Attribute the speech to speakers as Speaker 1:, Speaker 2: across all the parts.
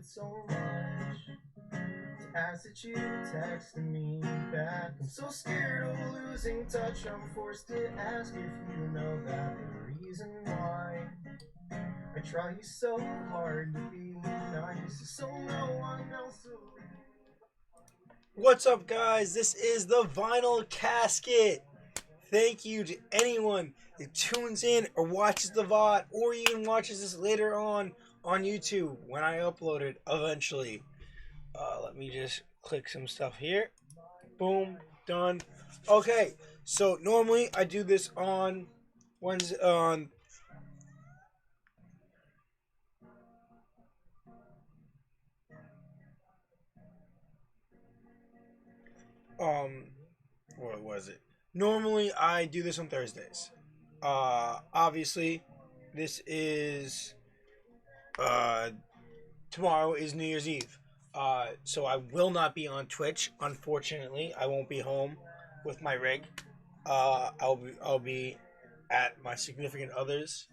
Speaker 1: so much to ask that you texted me back. I'm so scared of losing touch. I'm forced to ask if you know that the reason why I try so hard to be nice, so no one else will. What's up, guys? This is the Vinyl Casket. Thank you to anyone that tunes in or watches the VOD or even watches this later on YouTube when I upload it eventually. Let me just click some stuff here. Boom, done. Okay, so normally I do this on Wednesday, um, what was it? Normally I do this on Thursdays. Obviously, this is uh tomorrow is New Year's Eve. So I will not be on Twitch. Unfortunately, I won't be home with my rig. I'll be at my significant other's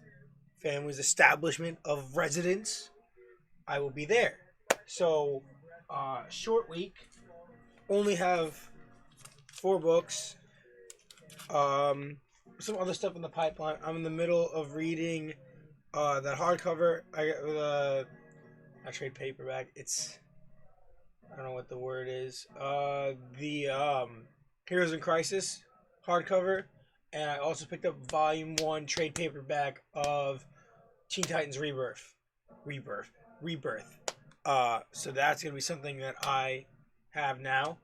Speaker 1: family's establishment of residence. I will be there. So, short week. Only have 4 books. Um, some other stuff in the pipeline. I'm in the middle of reading that hardcover. I got a trade paperback. I don't know what the word is. The Heroes in Crisis hardcover, and I also picked up Volume One trade paperback of Teen Titans Rebirth. So that's gonna be something that I have now.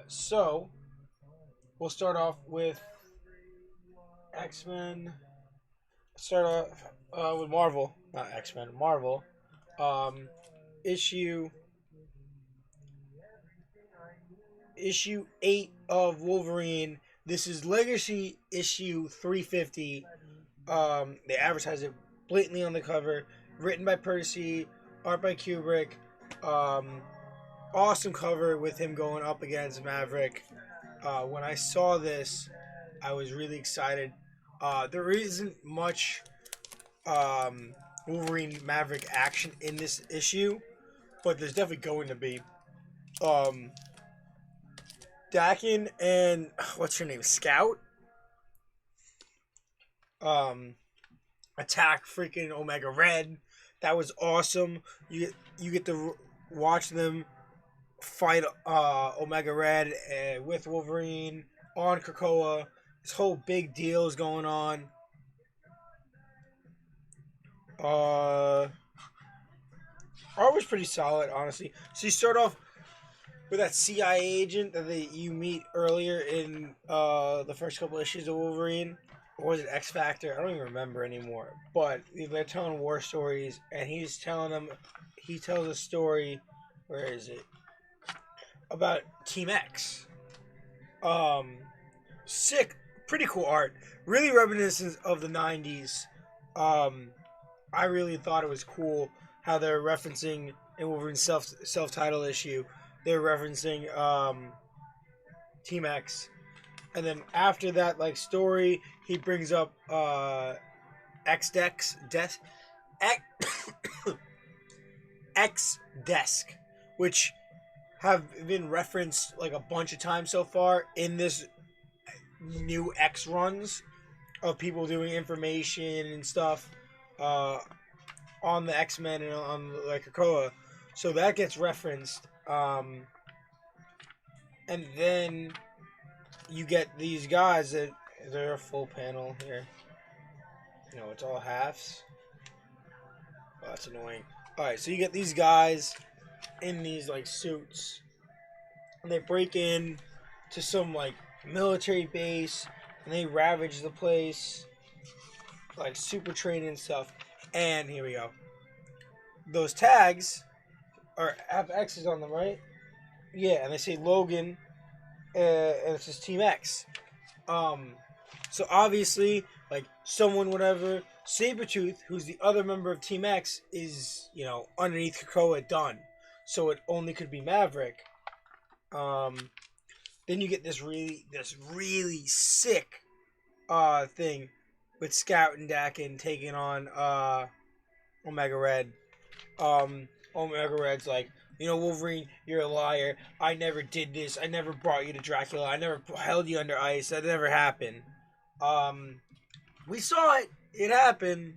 Speaker 1: So we'll start off with X Men. Start off with Marvel, not X Men. Marvel. Um, issue issue 8 of Wolverine. This is Legacy issue 350. They advertise it blatantly on the cover. Written by Percy, art by Kubrick. Um, awesome cover with him going up against Maverick. When I saw this, I was really excited. There isn't much Wolverine Maverick action in this issue, but there's definitely going to be. Um, Daken and what's her name, Scout, um, attack freaking Omega Red. That was awesome. You get to watch them fight Omega Red with Wolverine on Krakoa. This whole big deal is going on. Art was pretty solid, honestly. So you start off with that CIA agent that you meet earlier in the first couple issues of Wolverine. Or was it X Factor? I don't even remember anymore. But they're telling war stories, and he's telling them. He tells a story. Where is it? About Team X. Um, Sick, pretty cool art. Really reminiscent of the '90s. Um, I really thought it was cool how they're referencing in Wolverine's self title issue. They're referencing Team X, and then after that like story, he brings up X Dex Death X Desk, which have been referenced like a bunch of times so far in this new X runs of people doing information and stuff on the X Men and on like Krakoa. So that gets referenced. And then you get these guys that they're a full panel here. No, it's all halves. Oh, that's annoying. Alright, so you get these guys in these like suits. And they break in to some like military base and they ravage the place. Like super training and stuff. And here we go. Those tags have X's on them, right? Yeah, and they say Logan and it says Team X. So obviously, like someone, whatever, Sabretooth, who's the other member of Team X, is underneath Krakoa done. So it only could be Maverick. Then you get this really sick thing with Scout and Daken taking on Omega Red. Omega Red's like, Wolverine, you're a liar. I never did this. I never brought you to Dracula. I never held you under ice. That never happened. Um, we saw it. It happened.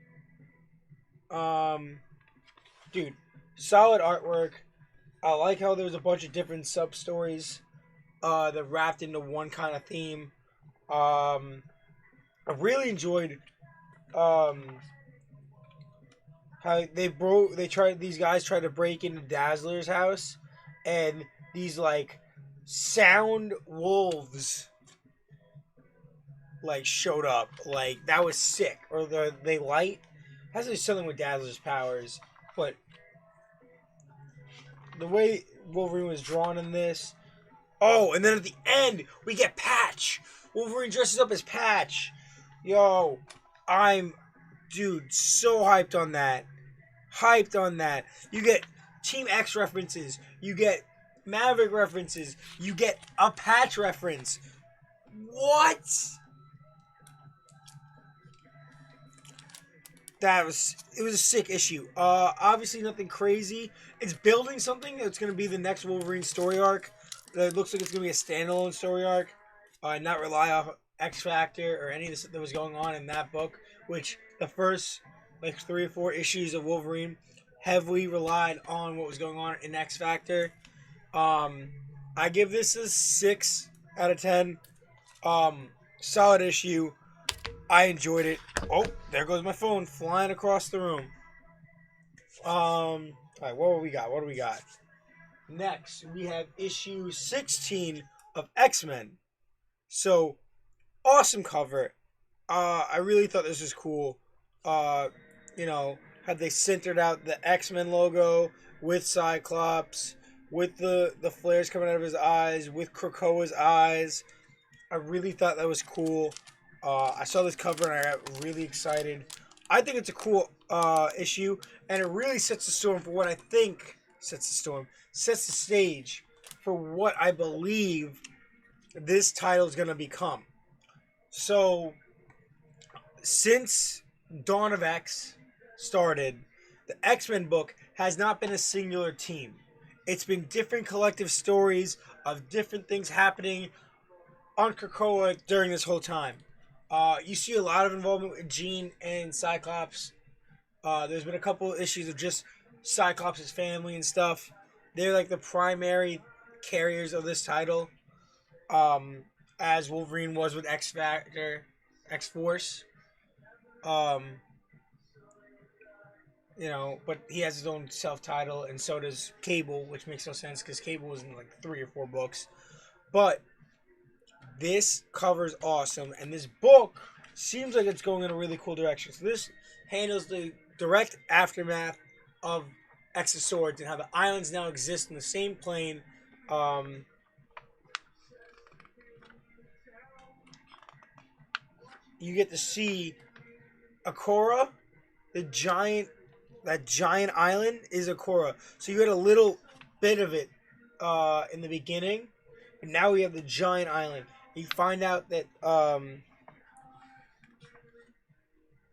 Speaker 1: Um, dude, solid artwork. I like how there's a bunch of different sub stories that wrapped into one kind of theme. I really enjoyed um, how these guys tried to break into Dazzler's house, and these like sound wolves like showed up. Like that was sick. Or they light has to be something with Dazzler's powers, but the way Wolverine was drawn in this. Oh, and then at the end we get Patch. Wolverine dresses up as Patch. Yo, I'm so hyped on that. Hyped on that. You get Team X references. You get Maverick references. You get a Patch reference. What? It was a sick issue. Obviously nothing crazy. It's building something that's going to be the next Wolverine story arc. It looks like it's going to be a standalone story arc, not rely off X Factor or any of this that was going on in that book. Which the first like 3 or 4 issues of Wolverine heavily relied on what was going on in X Factor. I give this a 6 out of 10. Solid issue. I enjoyed it. Oh, there goes my phone flying across the room. All right, what do we got? What do we got? Next, we have issue 16 of X-Men. So, awesome cover. I really thought this was cool. Had they centered out the X-Men logo with Cyclops, with the flares coming out of his eyes, with Krakoa's eyes. I really thought that was cool. I saw this cover and I got really excited. I think it's a cool issue, and it really sets the storm for what I think sets the stage for what I believe this title is going to become. So, since Dawn of X started, the X-Men book has not been a singular team. It's been different collective stories of different things happening on Krakoa during this whole time. You see a lot of involvement with Jean and Cyclops. There's been a couple of issues of just Cyclops' family and stuff. They're like the primary carriers of this title, as Wolverine was with X Factor, X Force. But he has his own self-title, and so does Cable, which makes no sense because Cable was in like 3 or 4 books. But this cover's awesome, and this book seems like it's going in a really cool direction. So this handles the direct aftermath of X's Swords and how the islands now exist in the same plane. You get to see Akora, that giant island is Akora. So you had a little bit of it in the beginning, and now we have the giant island. You find out that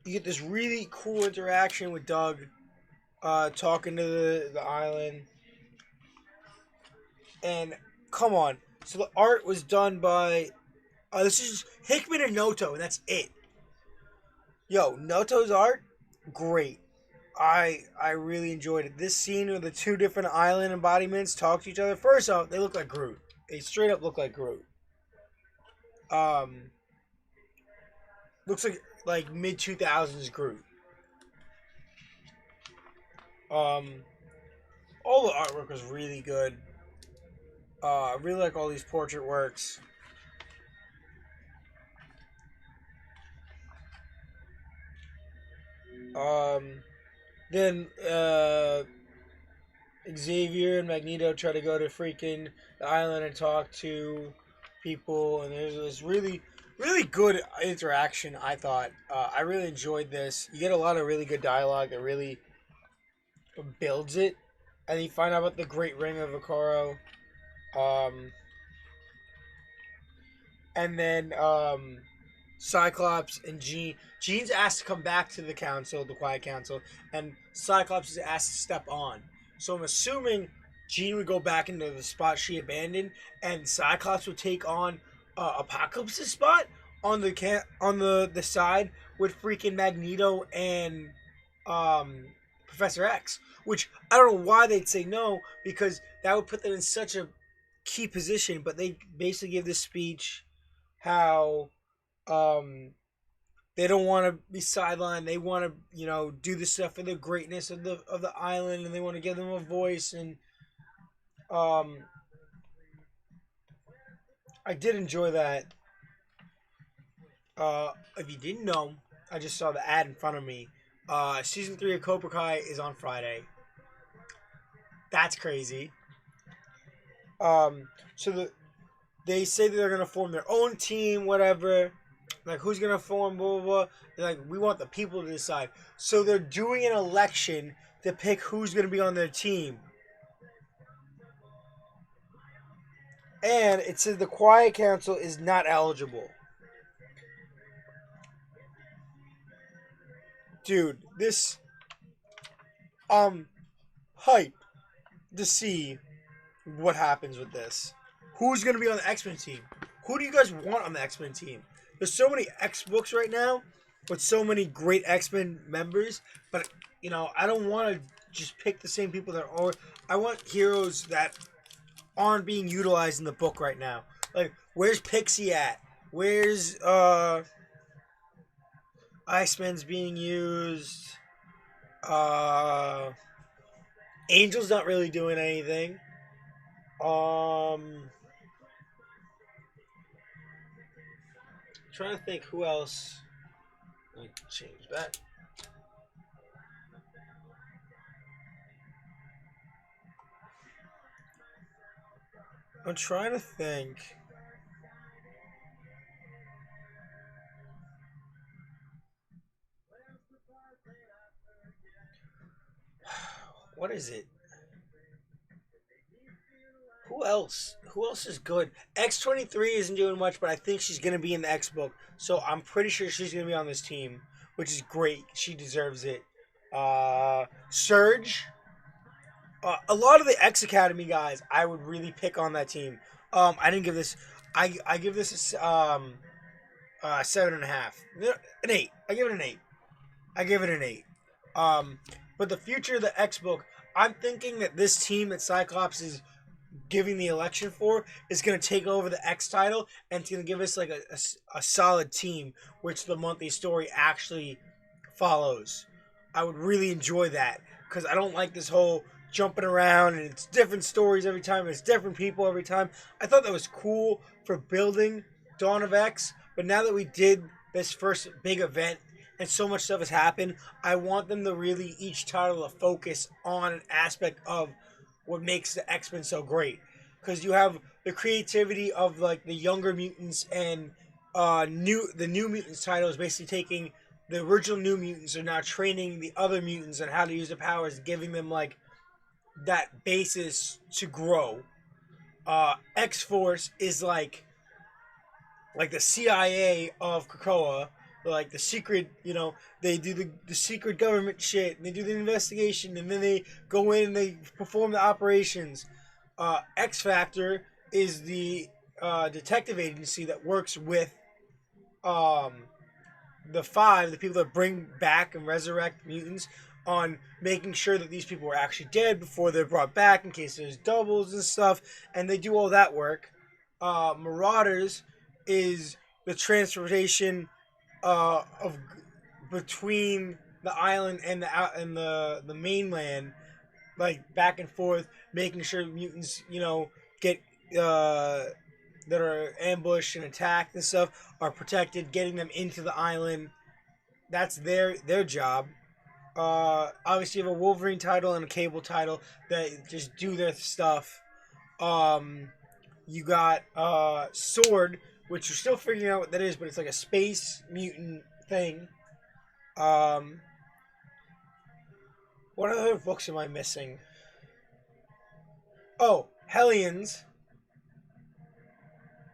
Speaker 1: you get this really cool interaction with Doug, talking to the island. And come on, so the art was done by this is Hickman and Noto, and that's it. Yo, Noto's art, great. I really enjoyed it. This scene where the 2 different island embodiments talk to each other. First off, they look like Groot. They straight up look like Groot. Looks like mid 2000s Groot. All the artwork was really good. I really like all these portrait works. Then Xavier and Magneto try to go to freaking the island and talk to people, and there's this really, really good interaction. I thought I really enjoyed this. You get a lot of really good dialogue that really builds it, and you find out about the Great Ring of Akoro. And then Cyclops and Jean. Jean's asked to come back to the council, the Quiet Council, and Cyclops is asked to step on. So I'm assuming Jean would go back into the spot she abandoned, and Cyclops would take on Apocalypse's spot on the side with freaking Magneto and um, Professor X. Which I don't know why they'd say no, because that would put them in such a key position. But they basically give this speech how um, they don't want to be sidelined. They want to, do the stuff for the greatness of the island, and they want to give them a voice. And um, I did enjoy that. If you didn't know, I just saw the ad in front of me. Season 3 of Cobra Kai is on Friday. That's crazy. So they say that they're gonna form their own team, whatever. Like, who's gonna form, blah blah blah. They're like, we want the people to decide. So they're doing an election to pick who's gonna be on their team. And it says the Quiet Council is not eligible. Dude, this hype to see what happens with this. Who's gonna be on the X-Men team? Who do you guys want on the X-Men team? There's so many X books right now with so many great X-Men members, but I don't want to just pick the same people that are. I want heroes that aren't being utilized in the book right now. Like, where's Pixie at? Where's Iceman's being used? Angel's not really doing anything. Trying to think who else. Let me change that. I'm trying to think. What is it? Who else? Who else is good? X-23 isn't doing much, but I think she's going to be in the X book. So I'm pretty sure she's going to be on this team, which is great. She deserves it. Surge. A lot of the X Academy guys, I would really pick on that team. I didn't give this. I give this a 7.5. An 8. I give it an 8. I give it an 8. But the future of the X book, I'm thinking that this team that Cyclops is giving the election for is going to take over the X title, and it's going to give us like a solid team, which the monthly story actually follows. I would really enjoy that, because I don't like this whole jumping around and it's different stories every time, it's different people every time. I thought that was cool for building Dawn of X, but now that we did this first big event and so much stuff has happened, I want them to really each title to focus on an aspect of what makes the X-Men so great. Because you have the creativity of like the younger mutants, and the New Mutants title is basically taking the original New Mutants and now training the other mutants on how to use the powers, giving them like that basis to grow. X-Force is like the CIA of Krakoa, like the secret, they do the secret government shit, and they do the investigation, and then they go in and they perform the operations. X Factor is the detective agency that works with the people that bring back and resurrect mutants, on making sure that these people are actually dead before they're brought back in case there's doubles and stuff, and they do all that work. Marauders is the transportation of between the island and the mainland, like back and forth, making sure mutants, get that are ambushed and attacked and stuff are protected, getting them into the island. That's their job. Obviously, you have a Wolverine title and a Cable title that just do their stuff. You got Sword, which you're still figuring out what that is, but it's like a space mutant thing. What other books am I missing? Oh, Hellions.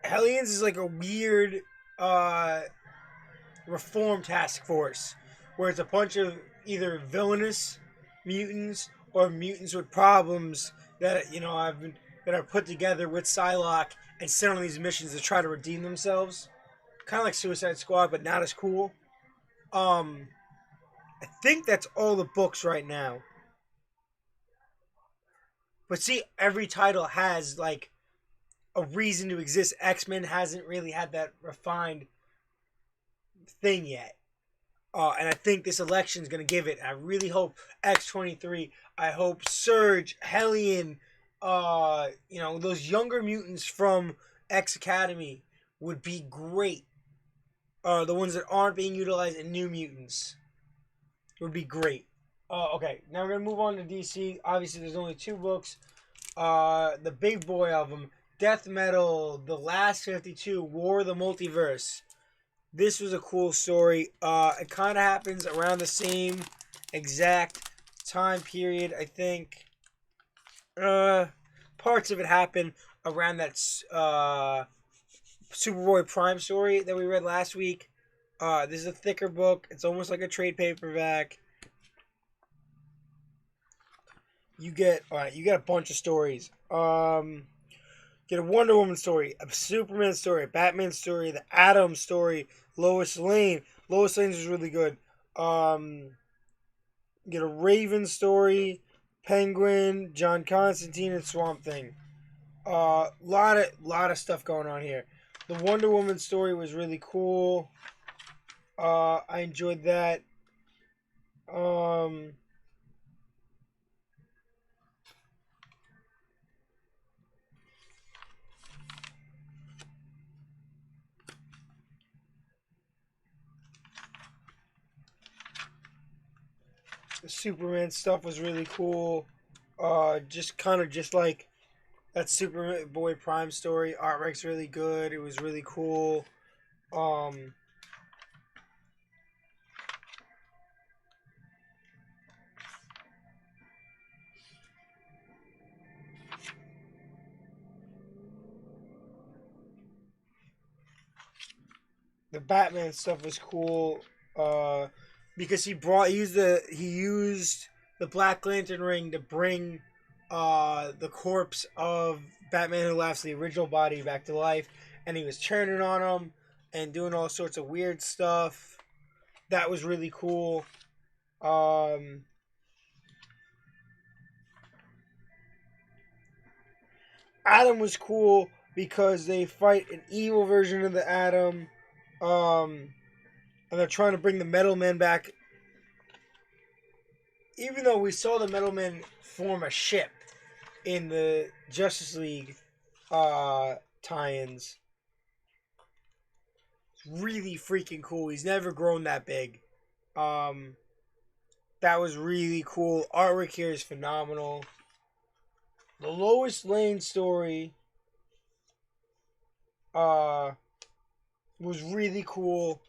Speaker 1: Hellions is like a weird Reform Task Force, where it's a bunch of either villainous mutants or mutants with problems that that are put together with Psylocke and sent on these missions to try to redeem themselves. Kind of like Suicide Squad, but not as cool. I think that's all the books right now. But see, every title has like a reason to exist. X-Men hasn't really had that refined thing yet. And I think this election is going to give it. I really hope X-23. I hope Surge, Hellion, those younger mutants from X Academy would be great. The ones that aren't being utilized in New Mutants would be great. Okay, now we're going to move on to DC. Obviously, there's only 2 books. The big boy of them, Death Metal, The Last 52, War of the Multiverse. This was a cool story. It kind of happens around the same exact time period, I think. Parts of it happen around that Superboy Prime story that we read last week. This is a thicker book. It's almost like a trade paperback. You get a bunch of stories. Get a Wonder Woman story, a Superman story, a Batman story, the Atom story, Lois Lane. Lois Lane is really good. Get a Raven story, Penguin, John Constantine, and Swamp Thing. Lot of stuff going on here. The Wonder Woman story was really cool. I enjoyed that. The Superman stuff was really cool. Just like that Superboy Prime story. Artwork's really good. It was really cool. The Batman stuff was cool. Because he used the Black Lantern ring to bring the corpse of Batman Who Laughs, the original body, back to life, and he was churning on him and doing all sorts of weird stuff. That was really cool. Atom was cool because they fight an evil version of the Atom, and they're trying to bring the Metal Men back. Even though we saw the Metal Men form a ship in the Justice League tie-ins, it's really freaking cool. He's never grown that big. That was really cool. Artwork here is phenomenal. The Lois Lane story was really cool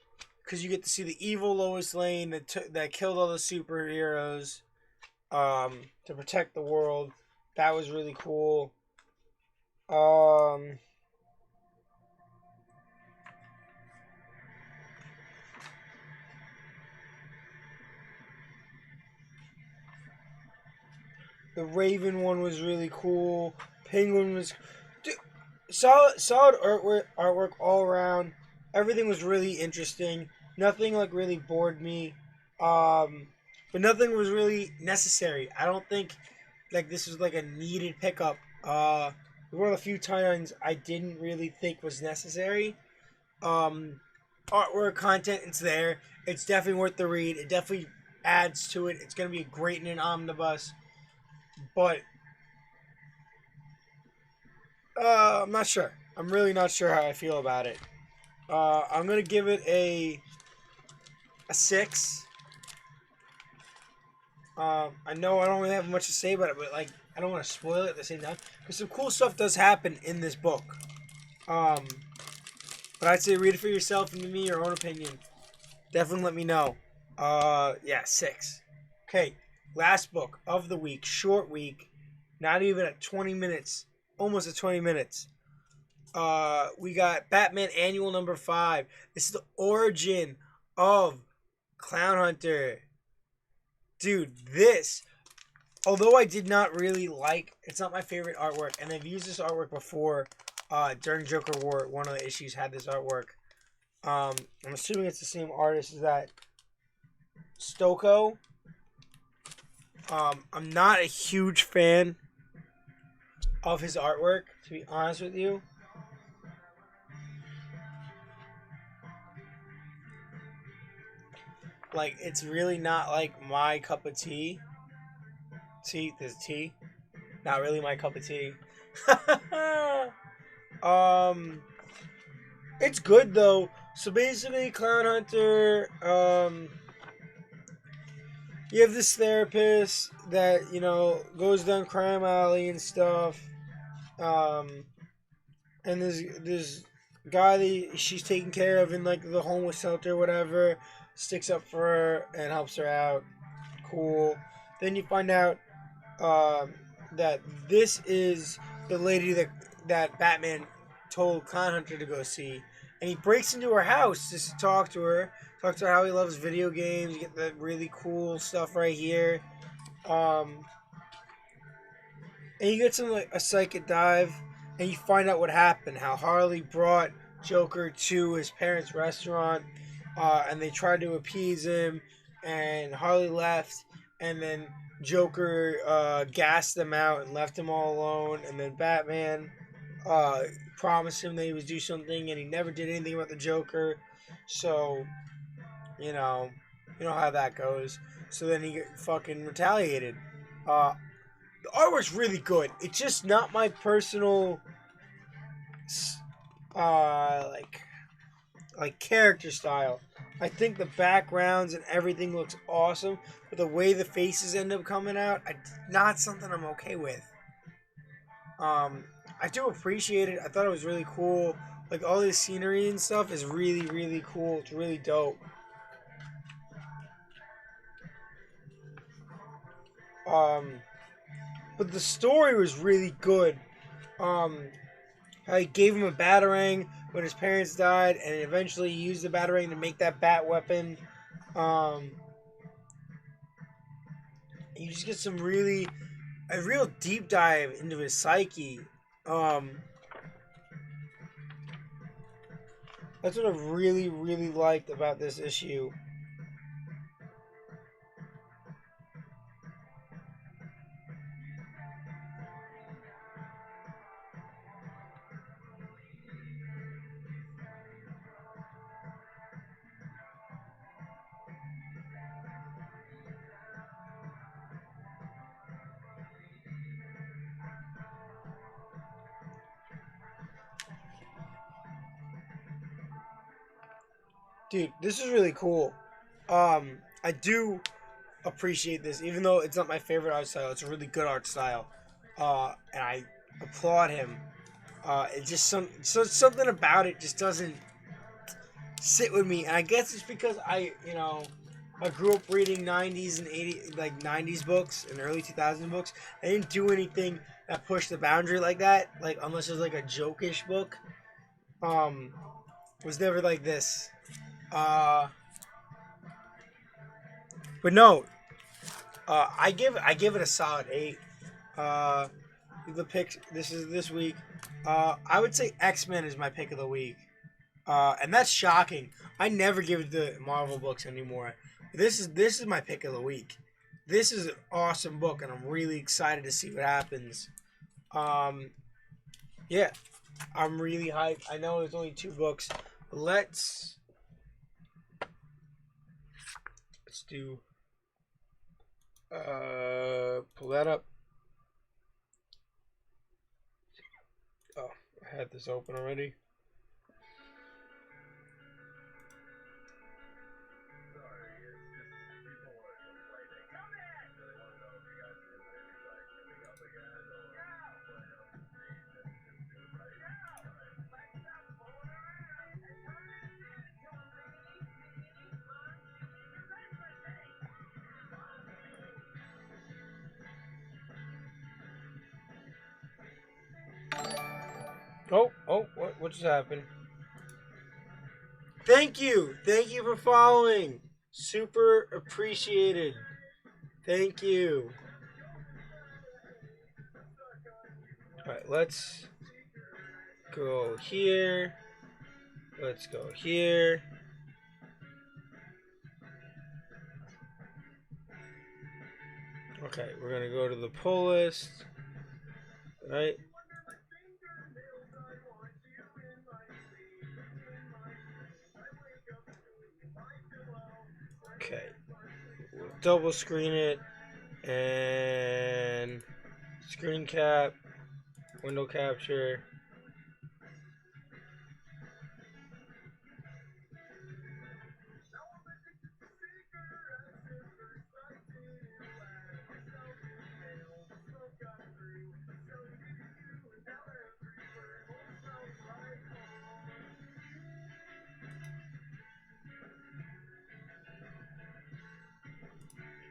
Speaker 1: because you get to see the evil Lois Lane that killed all the superheroes to protect the world. That was really cool. The Raven one was really cool. Penguin was solid artwork all around. Everything was really interesting. Nothing like really bored me. But nothing was really necessary. I don't think like this was like a needed pickup. One of the few times I didn't really think was necessary. Artwork content, it's there. It's definitely worth the read. It definitely adds to it. It's gonna be great in an omnibus. But I'm not sure. I'm really not sure how I feel about it. I'm gonna give it a 6. I know I don't really have much to say about it, but like I don't want to spoil it at the same time because some cool stuff does happen in this book. But I'd say read it for yourself and give me your own opinion. Definitely let me know. Yeah, 6. Okay, last book of the week, short week, not even at 20 minutes, almost at 20 minutes. We got Batman Annual number 5. This is the origin of Clown Hunter. Dude, this, although I did not really like, it's not my favorite artwork, and I've used this artwork before. During Joker War, one of the issues had this artwork. I'm assuming it's the same artist as that Stoko. I'm not a huge fan of his artwork, to be honest with you. Like, it's really not like my cup of tea. See, there's tea. Not really my cup of tea. um, it's good though. So basically, Clown Hunter. You have this therapist that goes down crime alley and stuff. Um, and this guy that she's taking care of in like the homeless shelter, or whatever, sticks up for her and helps her out. Cool. Then you find out that this is the lady that Batman told Clown Hunter to go see, and he breaks into her house just to talk to her how he loves video games. You get the really cool stuff right here, and you get some like a psychic dive, and you find out what happened. How Harley brought Joker to his parents' restaurant, and they tried to appease him, and Harley left, and then Joker gassed them out and left them all alone, and then Batman promised him that he would do something, and he never did anything about the Joker. So, you know how that goes. So then he fucking retaliated. The artwork's really good. It's just not my personal, like character style. I think the backgrounds and everything looks awesome, but the way the faces end up coming out, not something I'm okay with. I do appreciate it. I thought it was really cool. Like all this scenery and stuff is really, really cool. It's really dope. But the story was really good. How he gave him a batarang when his parents died, and eventually he used the batarang to make that bat weapon. You just get a real deep dive into his psyche. That's what I really, really liked about this issue. Dude, this is really cool. I do appreciate this, even though it's not my favorite art style. It's a really good art style, and I applaud him. It just something about it just doesn't sit with me, and I guess it's because I grew up reading '90s and '90s books and early 2000s books. I didn't do anything that pushed the boundary like that, like unless it was like a jokish book. It was never like this. Uh, but no, I give it a solid 8. Uh, the pick this week. I would say X-Men is my pick of the week. And that's shocking. I never give it to Marvel books anymore. This is my pick of the week. This is an awesome book, and I'm really excited to see what happens. Yeah, I'm really hyped. I know there's only 2 books. Let's do pull that up. Oh, I had this open already. Oh, what just happened? Thank you. Thank you for following. Super appreciated. Thank you. Alright, let's go here. Let's go here. Okay, we're gonna go to the pull list. Right? Okay. We'll double screen it and screen cap, window capture.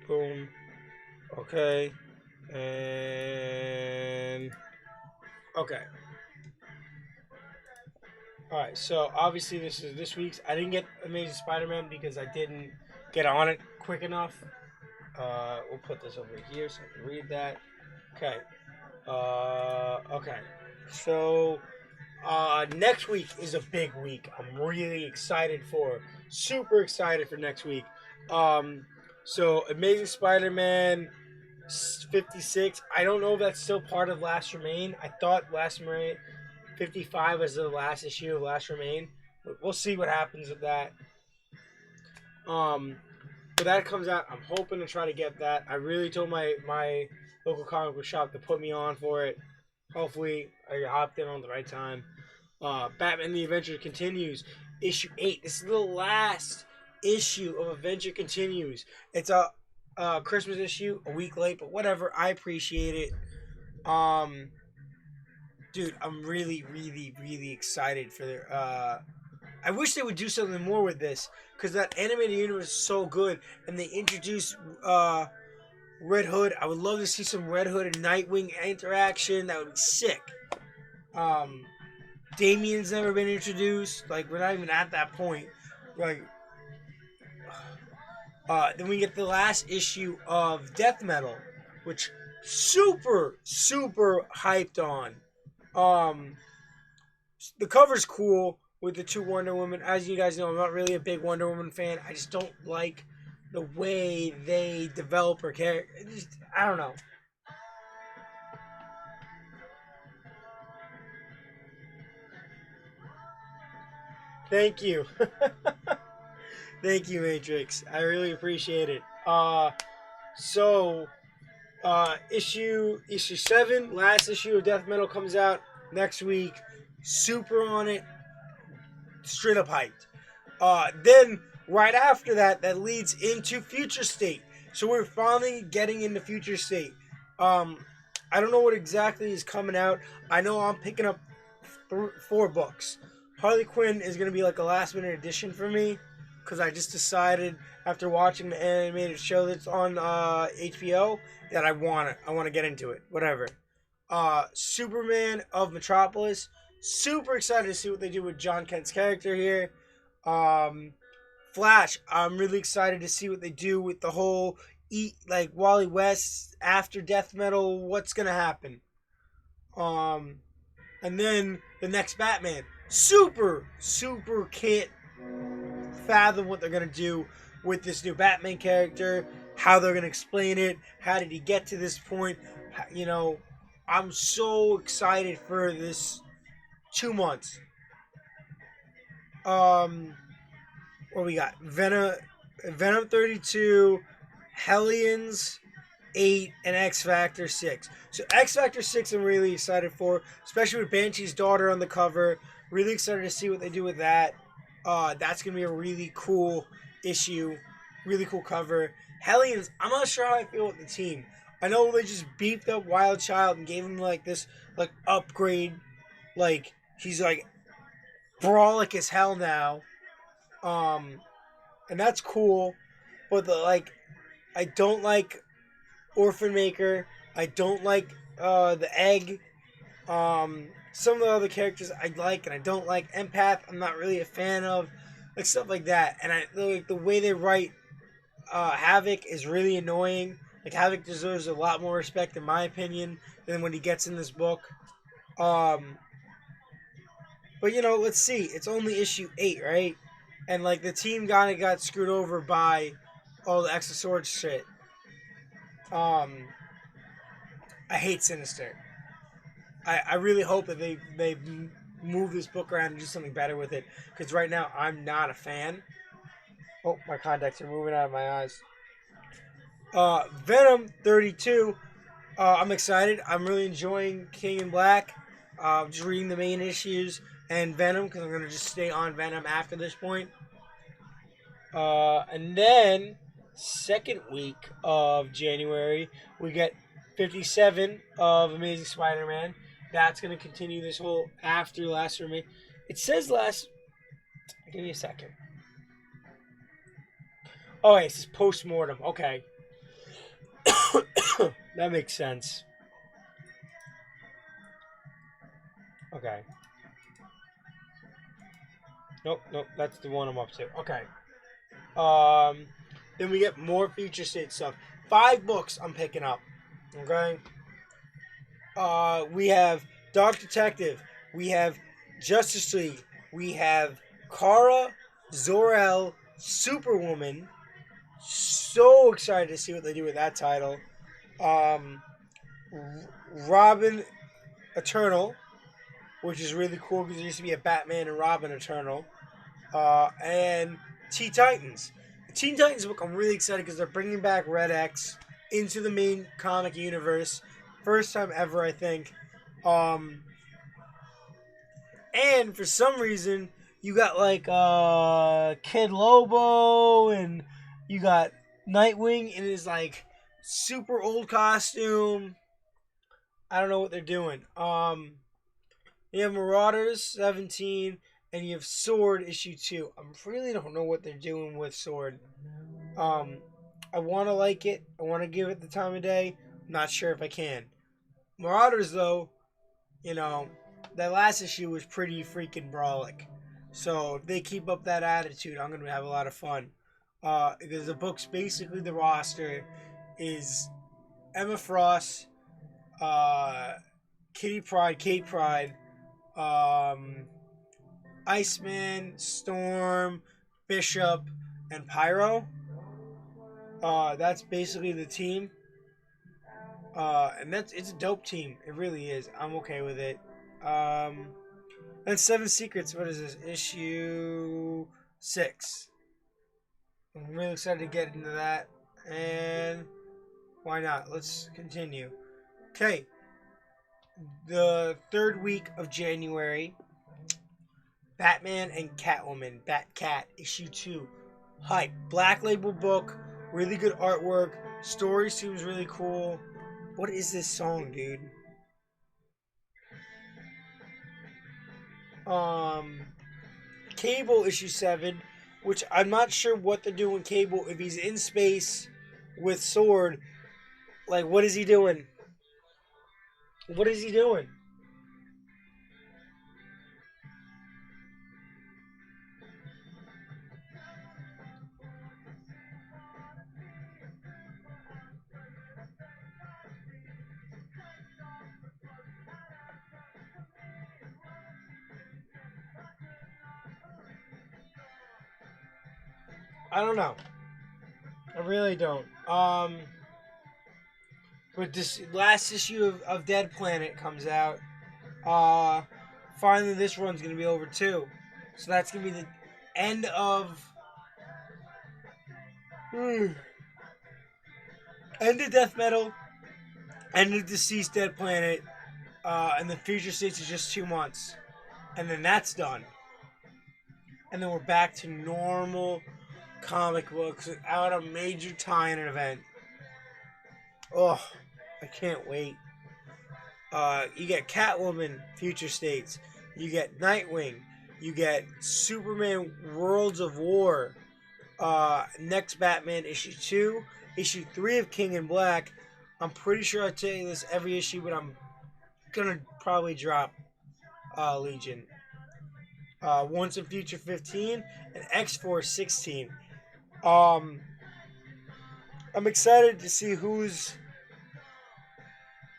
Speaker 1: Boom. Okay. And okay. Alright, so obviously this is this week's. I didn't get Amazing Spider-Man because I didn't get on it quick enough. We'll put this over here so I can read that. Okay. Okay. So next week is a big week. I'm really excited for. Super excited for next week. So Amazing Spider-Man 56. I don't know if that's still part of Last Remain. I thought Last Remain 55 was the last issue of Last Remain. But we'll see what happens with that. But that comes out. I'm hoping to try to get that. I really told my local comic book shop to put me on for it. Hopefully, I hopped in on the right time. Batman the Adventure Continues, issue 8. This is the last issue of Adventure Continues. It's a Christmas issue, a week late, but whatever. I appreciate it. Dude, I'm really, really, really excited for their. I wish they would do something more with this because that animated universe is so good, and they introduced Red Hood. I would love to see some Red Hood and Nightwing interaction. That would be sick. Damian's never been introduced. Like, we're not even at that point. Like, then we get the last issue of Death Metal, which super, super hyped on. The cover's cool with the two Wonder Women. As you guys know, I'm not really a big Wonder Woman fan. I just don't like the way they develop her character. I don't know. Thank you. Thank you, Matrix. I really appreciate it. Issue 7, last issue of Death Metal comes out next week. Super on it. Straight up hyped. Then right after that, that leads into Future State. So we're finally getting into Future State. I don't know what exactly is coming out. I know I'm picking up 4 books. Harley Quinn is going to be like a last minute addition for me because I just decided after watching the animated show that's on HBO that I want to get into it. Whatever. Superman of Metropolis. Super excited to see what they do with John Kent's character here. Flash. I'm really excited to see what they do with the whole like Wally West after Death Metal. What's gonna happen? And then the next Batman. Super can't fathom what they're gonna do with this new Batman character. How they're gonna explain it. How did he get to this point? You know, I'm so excited for this 2 months. What we got? Venom 32, Hellions 8, and X Factor 6. So X Factor 6 I'm really excited for, especially with Banshee's daughter on the cover. Really excited to see what they do with that. That's going to be a really cool issue. Really cool cover. Hellions, I'm not sure how I feel with the team. I know they just beefed up Wild Child and gave him like this like upgrade. Like he's like brawlic as hell now. And that's cool. But I don't like Orphan Maker. I don't like the Egg. Some of the other characters I like and I don't like. Empath, I'm not really a fan of. like stuff like that. And like the way they write Havoc is really annoying. Like Havoc deserves a lot more respect, in my opinion, than when he gets in this book. Um, but let's see. It's only issue 8, right? And like the team kind of got screwed over by all the extra sword shit. Um, I hate Sinister. I really hope that they move this book around and do something better with it. Because right now I'm not a fan. Oh, my contacts are moving out of my eyes. Venom 32. I'm excited. I'm really enjoying King in Black. Just reading the main issues and Venom because I'm gonna just stay on Venom after this point. And then second week of January we get 57 of Amazing Spider-Man. That's gonna continue this whole after last for me. It says last. Give me a second. Oh, wait, it says post-mortem. Okay. That makes sense. Okay. Nope, that's the one I'm up to. Okay. Then we get more future state stuff. 5 books I'm picking up. Okay. We have Dark Detective. We have Justice League. We have Kara, Zor-El, Superwoman. So excited to see what they do with that title. Robin Eternal, which is really cool because there used to be a Batman and Robin Eternal. And Teen Titans. The Teen Titans book, I'm really excited because they're bringing back Red X into the main comic universe. First time ever, I think. And for some reason, you got like Kid Lobo, and you got Nightwing in his like super old costume. I don't know what they're doing. You have Marauders 17, and you have Sword issue 2. I really don't know what they're doing with Sword. I want to like it. I want to give it the time of day. I'm not sure if I can. Marauders, though, that last issue was pretty freaking brawlic. So if they keep up that attitude, I'm going to have a lot of fun. Because the book's basically the roster is Emma Frost, Kitty Pryde, Kate Pryde, Iceman, Storm, Bishop, and Pyro. That's basically the team. And it's a dope team. It really is. I'm okay with it. And 7 Secrets. What is this? Issue 6. I'm really excited to get into that. And why not? Let's continue. Okay. The third week of January, Batman and Catwoman, Batcat, issue 2. Hype. Black Label book. Really good artwork. Story seems really cool. What is this song, dude? Cable issue 7, which I'm not sure what they're doing. Cable, if he's in space with Sword, like, what is he doing? What is he doing? I don't know. I really don't. But this last issue of Dead Planet comes out. Finally, this run's gonna be over too. So that's gonna be the end of. End of Death Metal. End of Deceased Dead Planet. And the Future States is just 2 months. And then that's done. And then we're back to normal comic books without a major tie-in event. Oh, I can't wait. You get Catwoman Future States. You get Nightwing. You get Superman Worlds of War. Next Batman issue 2. Issue 3 of King in Black. I'm pretty sure I tell you this every issue, but I'm gonna probably drop Legion. Once and Future 15, and X-Force 16. I'm excited to see who's.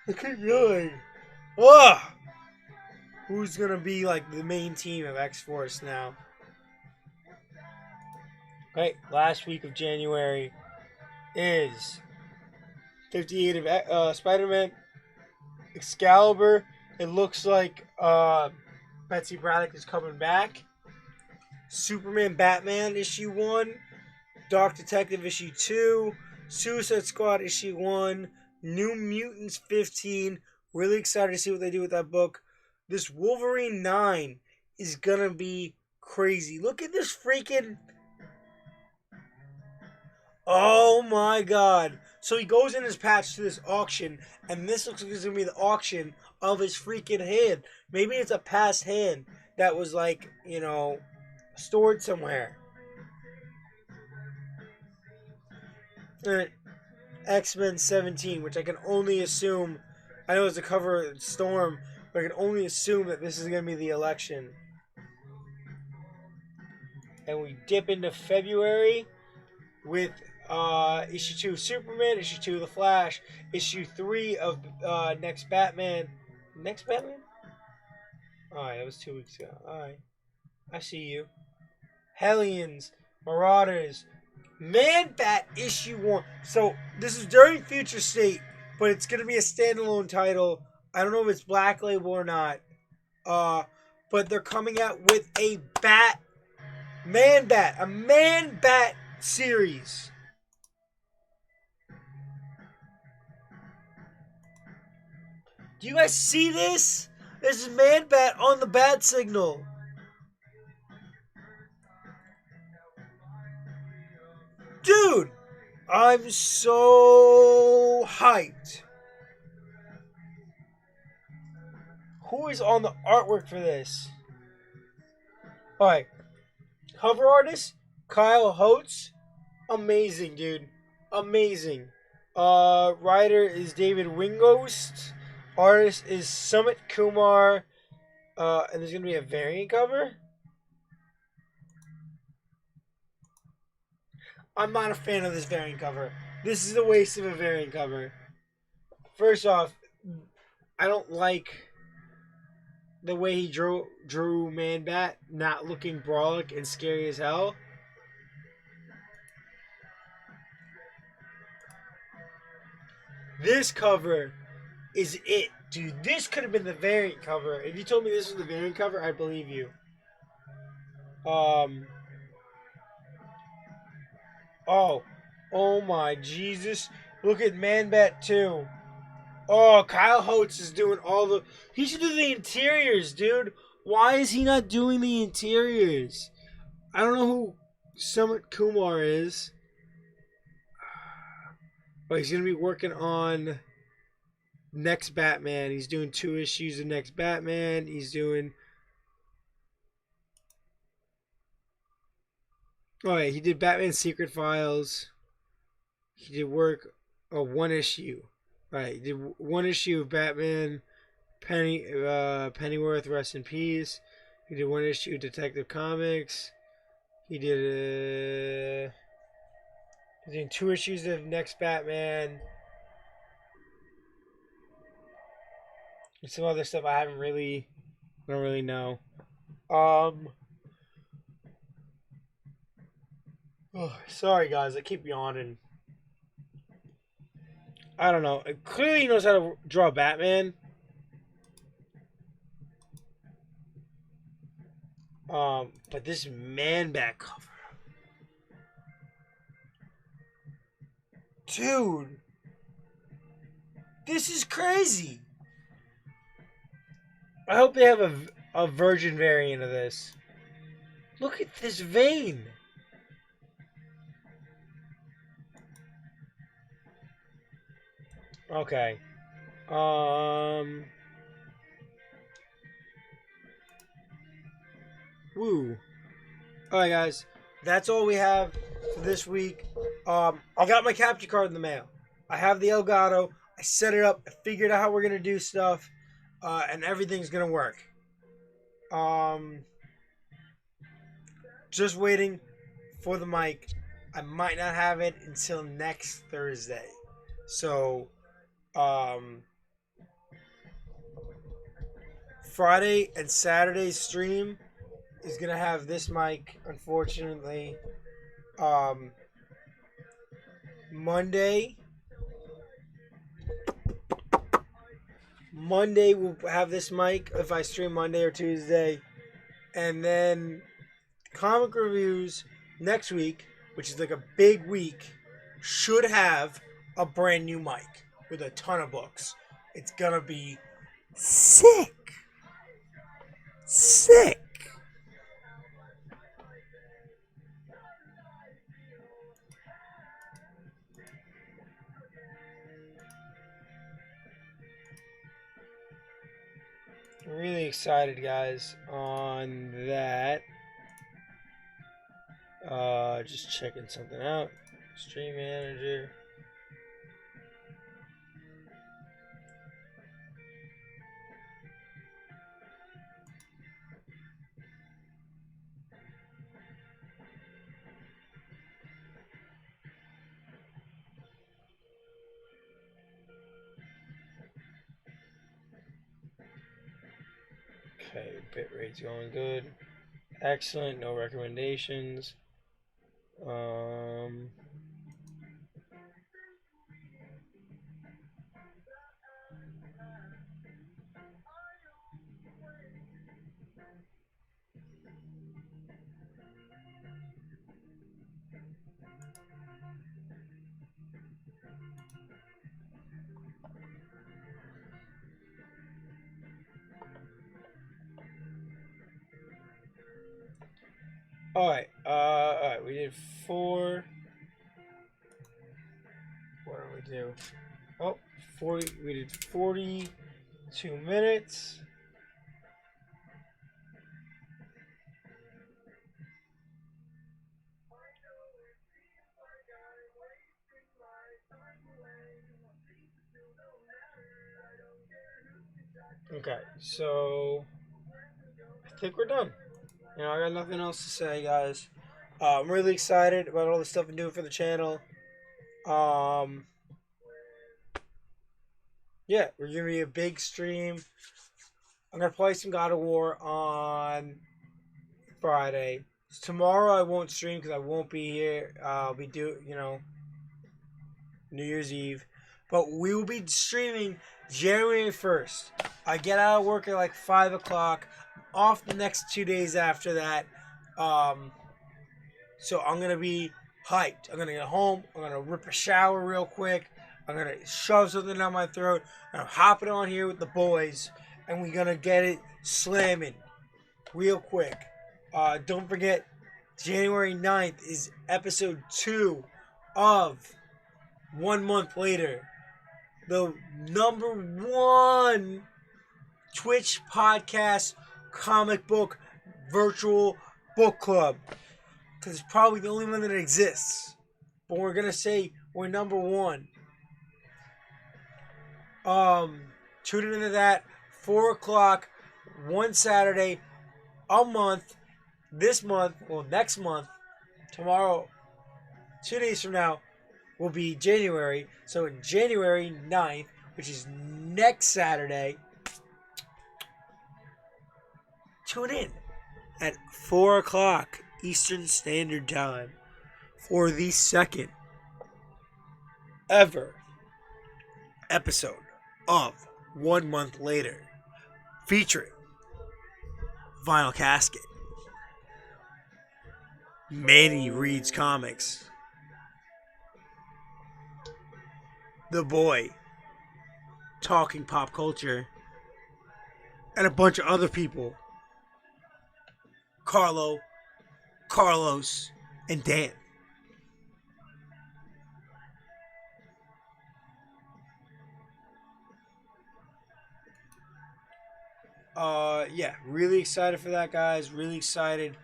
Speaker 1: I keep going. Ugh! Who's gonna be like the main team of X-Force now? Okay, last week of January is 58 of Spider-Man, Excalibur. It looks like Betsy Braddock is coming back. Superman Batman issue 1, Dark Detective issue 2, Suicide Squad issue 1, New Mutants 15. Really excited to see what they do with that book. This Wolverine 9 is gonna be crazy. Look at this freaking. Oh my god. So he goes in his patch to this auction, and this looks like it's gonna be the auction of his freaking hand. Maybe it's a past hand that was like, stored somewhere. X-Men 17, which I can only assume, I know it's a cover of Storm, but I can only assume that this is going to be the election. And we dip into February with issue 2 of Superman, issue 2 of The Flash, issue 3 of Next Batman. Next Batman? Alright, that was 2 weeks ago. Alright. I see you. Hellions, Marauders, Man-Bat issue 1. So this is during Future State, but it's gonna be a standalone title. I don't know if it's Black Label or not. But they're coming out with a Man-Bat series. Do you guys see this? This is Man-Bat on the Bat Signal. Dude, I'm so hyped. Who is on the artwork for this? Alright. Cover artist, Kyle Holtz. Amazing, dude. Amazing. Writer is David Wingost. Artist is Sumit Kumar. And there's going to be a variant cover. I'm not a fan of this variant cover. This is a waste of a variant cover. First off, I don't like the way he drew Man-Bat, not looking brawlic and scary as hell. This cover is it. Dude, this could have been the variant cover. If you told me this was the variant cover, I'd believe you. Oh my Jesus. Look at Man-Bat 2. Oh, Kyle Holtz is doing all the... He should do the interiors, dude. Why is he not doing the interiors? I don't know who Sumit Kumar is. But he's going to be working on Next Batman. He's doing 2 issues of Next Batman. He's doing... Oh, yeah, he did Batman Secret Files. He did work on 1 issue. Right, he did 1 issue of Batman Pennyworth, rest in peace. He did 1 issue of Detective Comics. He did he's doing 2 issues of Next Batman. And some other stuff I don't really know. Sorry guys, I keep yawning. I don't know. Clearly he knows how to draw Batman. But this Man-Bat cover. Dude. This is crazy. I hope they have a virgin variant of this. Look at this vein. Okay. Woo. Alright, guys. That's all we have for this week. I got my capture card in the mail. I have the Elgato. I set it up. I figured out how we're going to do stuff. And everything's going to work. just waiting for the mic. I might not have it until next Thursday. So, Friday and Saturday's stream is going to have this mic, unfortunately. Monday we'll have this mic if I stream Monday or Tuesday. And then comic reviews next week, which is like a big week, should have a brand new mic with a ton of books. It's gonna be sick. I'm really excited, guys, on that. Just checking something out. Stream manager. Okay, bitrate's going good. Excellent, no recommendations. Alright, we did 4. What did we do? Oh, 40, we did 42 minutes. Okay, so I think we're done. I got nothing else to say, guys. I'm really excited about all the stuff I'm doing for the channel. Yeah, we're giving me a big stream. I'm gonna play some God of War on Friday. Tomorrow I won't stream because I won't be here. I'll be New Year's Eve, but we will be streaming January 1st. I get out of work at like 5 o'clock. Off the next 2 days after that. So I'm gonna be hyped. I'm gonna get home. I'm gonna rip a shower real quick. I'm gonna shove something down my throat. I'm hopping on here with the boys, and we're gonna get it slamming real quick. Don't forget, January 9th is episode 2 of 1 month later. The number 1 Twitch podcast comic book virtual book club. Because it's probably the only one that exists. But we're going to say we're number 1. Tune into that. 4 o'clock. One Saturday. A month. This month. Well, next month. Tomorrow. 2 days from now. Will be January. So in January 9th. Which is next Saturday. Tune in. At 4 o'clock. Eastern Standard Time for the second ever episode of 1 month later, featuring Vinyl Casket, Manny Reads Comics, The Boy, Talking Pop Culture, and a bunch of other people. Carlos, and Dan. Yeah, really excited for that, guys. Really excited.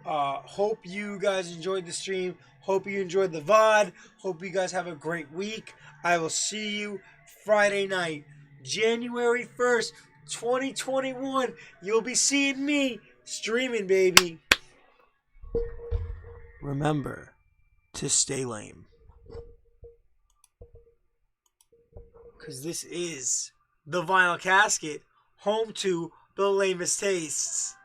Speaker 1: Hope you guys enjoyed the stream. Hope you enjoyed the VOD. Hope you guys have a great week. I will see you Friday night, January 1st, 2021. You'll be seeing me streaming, baby. remember to stay lame. Because this is the Vinyl Casket, home to the lamest tastes.